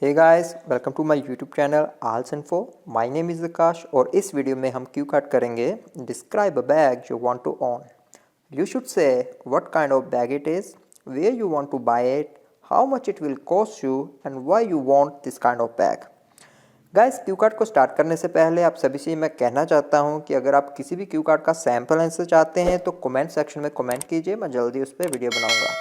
Hey guys, welcome to my YouTube channel alls info. My name is Akash और इस video में हम cue card करेंगे describe a bag you want to own. You should say what kind of bag it is, where you want to buy it, how much it will cost you and why you want this kind of bag. Guys, cue card को start करने से पहले आप सभी से मैं कहना चाहता हूं कि अगर आप किसी भी क्यू कार्ड का सैम्पल आंसर चाहते हैं तो कमेंट सेक्शन में कमेंट कीजिए, मैं जल्दी उस पर वीडियो बनाऊंगा।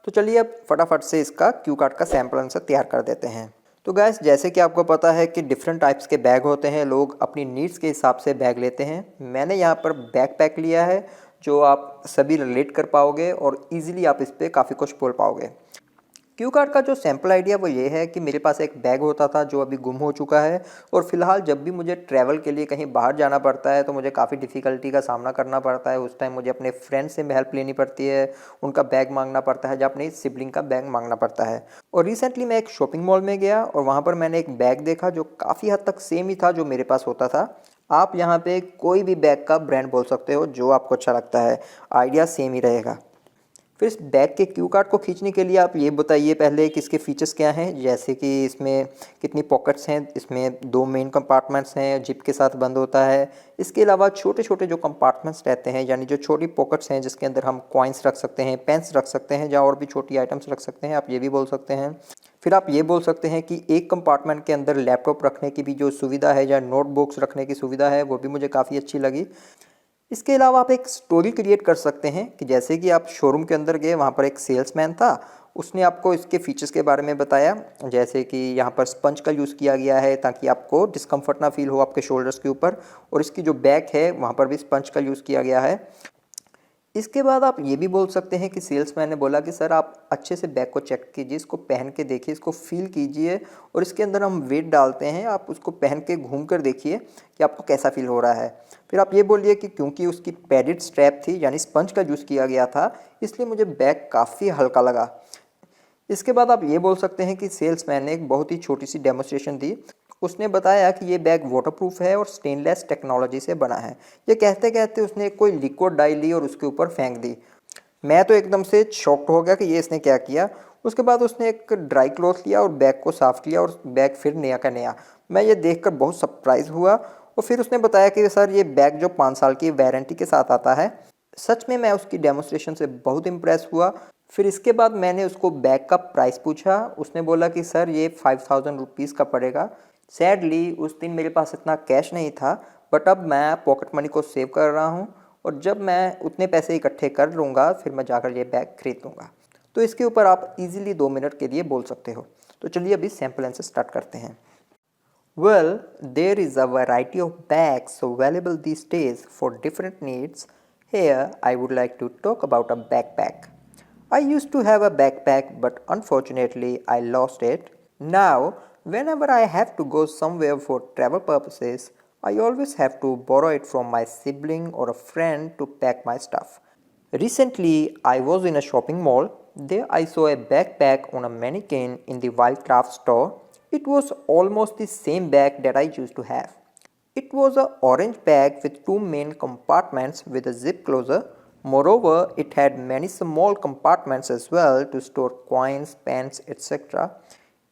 तो चलिए अब फटाफट से इसका क्यू कार्ड का सैम्पल आंसर तैयार कर देते हैं। तो गैस, जैसे कि आपको पता है कि डिफरेंट टाइप्स के बैग होते हैं, लोग अपनी नीड्स के हिसाब से बैग लेते हैं। मैंने यहाँ पर बैक पैक लिया है जो आप सभी रिलेट कर पाओगे और इजीली आप इस पर काफ़ी कुछ बोल पाओगे। क्यू कार्ड का जो सैम्पल आइडिया वो ये है कि मेरे पास एक बैग होता था जो अभी गुम हो चुका है और फिलहाल जब भी मुझे ट्रैवल के लिए कहीं बाहर जाना पड़ता है तो मुझे काफ़ी डिफ़िकल्टी का सामना करना पड़ता है। उस टाइम मुझे अपने फ्रेंड से हेल्प लेनी पड़ती है, उनका बैग मांगना पड़ता है या अपनी सिबलिंग का बैग मांगना पड़ता है। और रिसेंटली मैं एक शॉपिंग मॉल में गया और वहाँ पर मैंने एक बैग देखा जो काफ़ी हद तक सेम ही था जो मेरे पास होता था। आप यहाँ पे कोई भी बैग का ब्रांड बोल सकते हो जो आपको अच्छा लगता है, आइडिया सेम ही रहेगा। फिर इस बैग के क्यू कार्ड को खींचने के लिए आप ये बताइए पहले कि इसके फीचर्स क्या हैं, जैसे कि इसमें कितनी पॉकेट्स हैं। इसमें 2 मेन कंपार्टमेंट्स हैं, जिप के साथ बंद होता है। इसके अलावा छोटे छोटे जो कंपार्टमेंट्स रहते हैं, यानी जो छोटी पॉकेट्स हैं जिसके अंदर हम कॉइन्स रख सकते हैं, पेन्स रख सकते हैं या और भी छोटी आइटम्स रख सकते हैं, आप ये भी बोल सकते हैं। फिर आप ये बोल सकते हैं कि एक कंपार्टमेंट के अंदर लैपटॉप रखने की भी जो सुविधा है या नोटबुक्स रखने की सुविधा है वो भी मुझे काफ़ी अच्छी लगी। इसके अलावा आप एक स्टोरी क्रिएट कर सकते हैं कि जैसे कि आप शोरूम के अंदर गए, वहाँ पर एक सेल्समैन था, उसने आपको इसके फीचर्स के बारे में बताया, जैसे कि यहाँ पर स्पंज का यूज़ किया गया है ताकि आपको डिस्कम्फर्ट ना फील हो आपके शोल्डर्स के ऊपर, और इसकी जो बैक है वहाँ पर भी स्पंज का यूज़ किया गया है। इसके बाद आप ये भी बोल सकते हैं कि सेल्समैन ने बोला कि सर आप अच्छे से बैग को चेक कीजिए, इसको पहन के देखिए, इसको फील कीजिए और इसके अंदर हम वेट डालते हैं, आप उसको पहन के घूम कर देखिए कि आपको कैसा फील हो रहा है। फिर आप ये बोलिए कि क्योंकि उसकी पैडेड स्ट्रैप थी यानी स्पंज का यूज़ किया गया था, इसलिए मुझे बैग काफ़ी हल्का लगा। इसके बाद आप ये बोल सकते हैं कि सेल्समैन ने एक बहुत ही छोटी सी डेमोस्ट्रेशन दी। उसने बताया कि ये बैग वाटरप्रूफ है और स्टेनलेस टेक्नोलॉजी से बना है। ये कहते कहते उसने कोई लिक्विड डाई ली और उसके ऊपर फेंक दी। मैं तो एकदम से शॉक्ड हो गया कि ये इसने क्या किया। उसके बाद उसने एक ड्राई क्लॉथ लिया और बैग को साफ़ किया और बैग फिर नया का नया। मैं ये देखकर बहुत सरप्राइज़ हुआ और फिर उसने बताया कि सर ये बैग जो 5 साल की वारंटी के साथ आता है। सच में मैं उसकी डेमोस्ट्रेशन से बहुत इम्प्रेस हुआ। फिर इसके बाद मैंने उसको बैग का प्राइस पूछा। उसने बोला कि सर ये 5000 रुपीज़ का पड़ेगा। सैडली उस दिन मेरे पास इतना कैश नहीं था, बट अब मैं पॉकेट मनी को सेव कर रहा हूँ और जब मैं उतने पैसे इकट्ठे कर लूँगा फिर मैं जाकर ये बैग खरीद लूँगा। तो इसके ऊपर आप इजीली 2 मिनट के लिए बोल सकते हो। तो चलिए अभी सैम्पल आंसर स्टार्ट करते हैं। Well, there is a variety of bags available these days for different needs. Here, I would like to talk about a backpack. I used to have a backpack, but unfortunately, I lost it. Now, whenever I have to go somewhere for travel purposes, I always have to borrow it from my sibling or a friend to pack my stuff. Recently, I was in a shopping mall. There, I saw a backpack on a mannequin in the Wildcraft store. It was almost the same bag that I used to have. It was an orange bag with 2 main compartments with a zip closer. Moreover, it had many small compartments as well to store coins, pens, etc.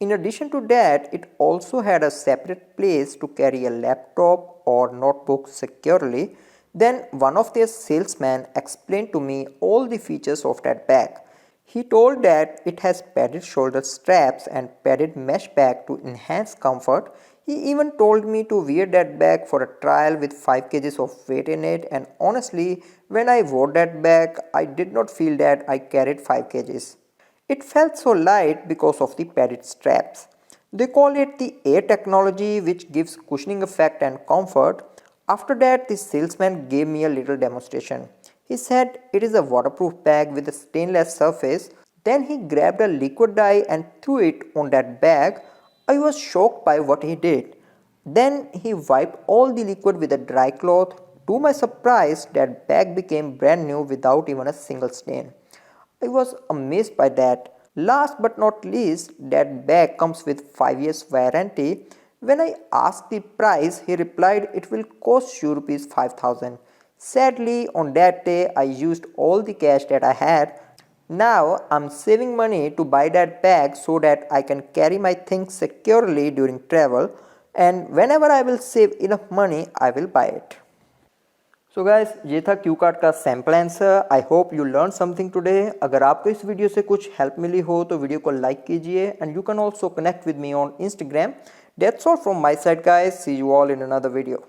In addition to that, it also had a separate place to carry a laptop or notebook securely. Then one of their salesmen explained to me all the features of that bag. He told that it has padded shoulder straps and padded mesh bag to enhance comfort. He even told me to wear that bag for a trial with 5 kgs of weight in it, and honestly, when I wore that bag, I did not feel that I carried 5 kgs. It felt so light because of the padded straps. They call it the air technology, which gives cushioning effect and comfort. After that, the salesman gave me a little demonstration. He said it is a waterproof bag with a stainless surface. Then he grabbed a liquid dye and threw it on that bag. I was shocked by what he did. Then he wiped all the liquid with a dry cloth. To my surprise, that bag became brand new without even a single stain. I was amazed by that. Last but not least, that bag comes with 5 years warranty. When I asked the price, he replied it will cost you rupees 5000. Sadly, on that day I used all the cash that I had. Now I'm saving money to buy that bag so that I can carry my things securely during travel, and whenever I will save enough money I will buy it. So guys ये था Q card का sample answer. I hope you learn something today. अगर आपको इस video से कुछ help मिली हो तो वीडियो को लाइक कीजिए and you can also connect with me on Instagram. That's all from my side guys, see you all in another video.